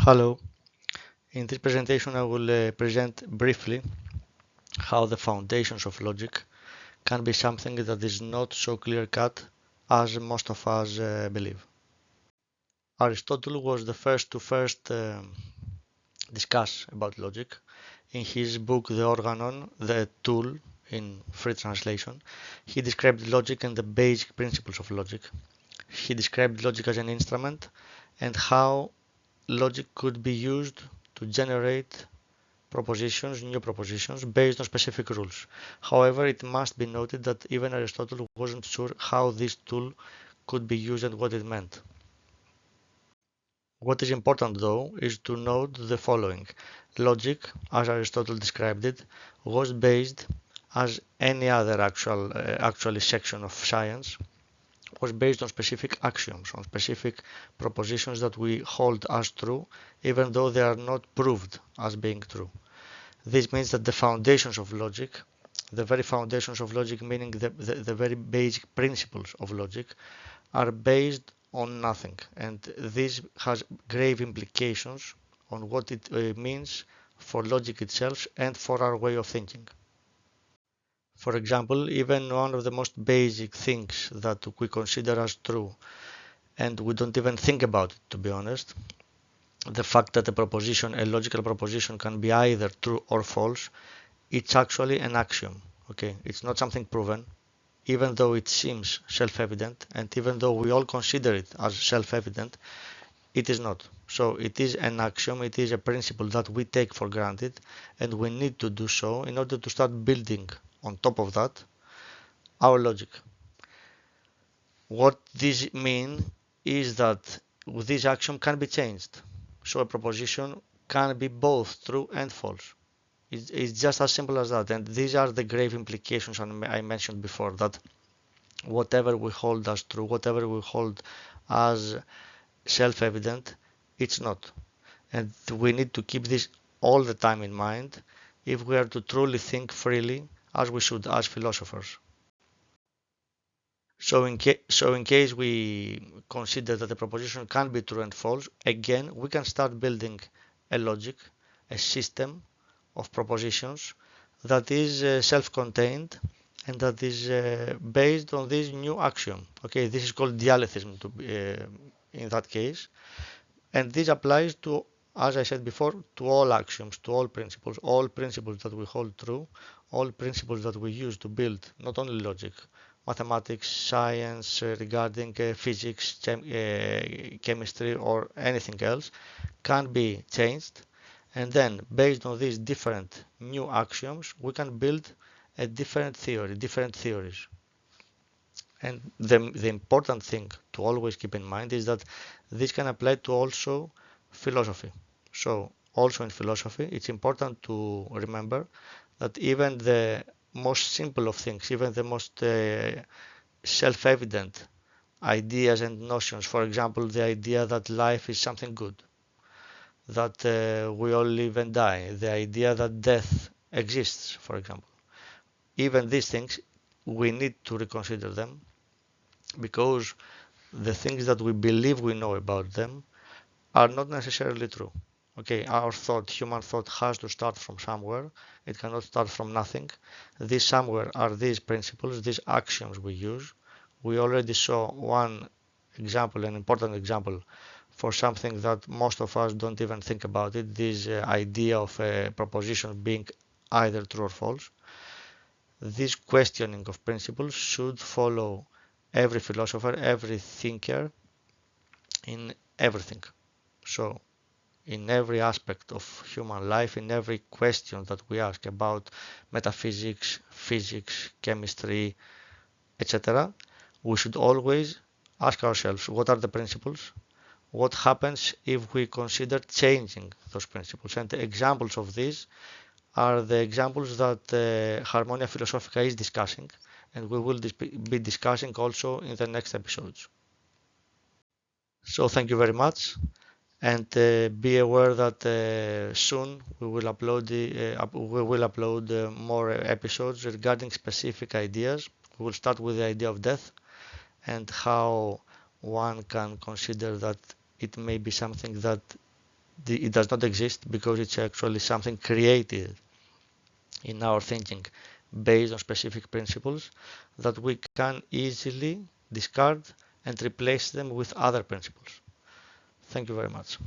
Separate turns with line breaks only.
Hello. In this presentation, I will present briefly how the foundations of logic can be something that is not so clear-cut as most of us believe. Aristotle was the first to discuss about logic. In his book The Organon, the tool in free translation, he described logic and the basic principles of logic. He described logic as an instrument and how logic could be used to generate new propositions based on specific rules. However, it must be noted that even Aristotle wasn't sure how this tool could be used and what it meant. What is important though is to note the following. Logic, as Aristotle described it, was based, as any other actually section of science, was based on specific axioms, on specific propositions that we hold as true, even though they are not proved as being true. This means that the foundations of logic, the very foundations of logic, meaning the very basic principles of logic, are based on nothing. And this has grave implications on what it means for logic itself and for our way of thinking. For example, even one of the most basic things that we consider as true, and we don't even think about it, to be honest, the fact that a logical proposition can be either true or false, it's actually an axiom. Okay, it's not something proven, even though it seems self-evident, and even though we all consider it as self-evident, it is not. So it is an axiom, it is a principle that we take for granted, and we need to do so in order to start building on top of that our logic. What this means is that this axiom can be changed. So a proposition can be both true and false. It's just as simple as that. And these are the grave implications I mentioned before, that whatever we hold as true, whatever we hold as self-evident, it's not. And we need to keep this all the time in mind if we are to truly think freely as we should as philosophers. So in case we consider that the proposition can be true and false, again, we can start building a logic, a system of propositions that is self-contained and that is based on this new axiom. Okay, this is called dialechism in that case, and this applies to, as I said before, to all axioms, to all principles that we hold true, all principles that we use to build not only logic, mathematics, science, regarding physics, chemistry, or anything else, can be changed. And then, based on these different new axioms, we can build a different theory, different theories. And the important thing to always keep in mind is that this can apply to also philosophy. So also in philosophy, it's important to remember that even the most simple of things, even the most self-evident ideas and notions, for example, the idea that life is something good, that we all live and die, the idea that death exists, for example. Even these things, we need to reconsider them because the things that we believe we know about them are not necessarily true. Okay, our thought, human thought, has to start from somewhere. It cannot start from nothing. This somewhere are these principles, these axioms we use. We already saw one example, an important example, for something that most of us don't even think about it, this idea of a proposition being either true or false. This questioning of principles should follow every philosopher, every thinker in everything. So, in every aspect of human life, in every question that we ask about metaphysics, physics, chemistry, etc., we should always ask ourselves what are the principles, what happens if we consider changing those principles. And the examples of these are the examples that Harmonia Philosophica is discussing, and we will be discussing also in the next episodes. So thank you very much, and be aware that soon we will upload more episodes regarding specific ideas. We will start with the idea of death and how one can consider that it may be something that it does not exist because it's actually something created in our thinking based on specific principles that we can easily discard and replace them with other principles. Thank you very much.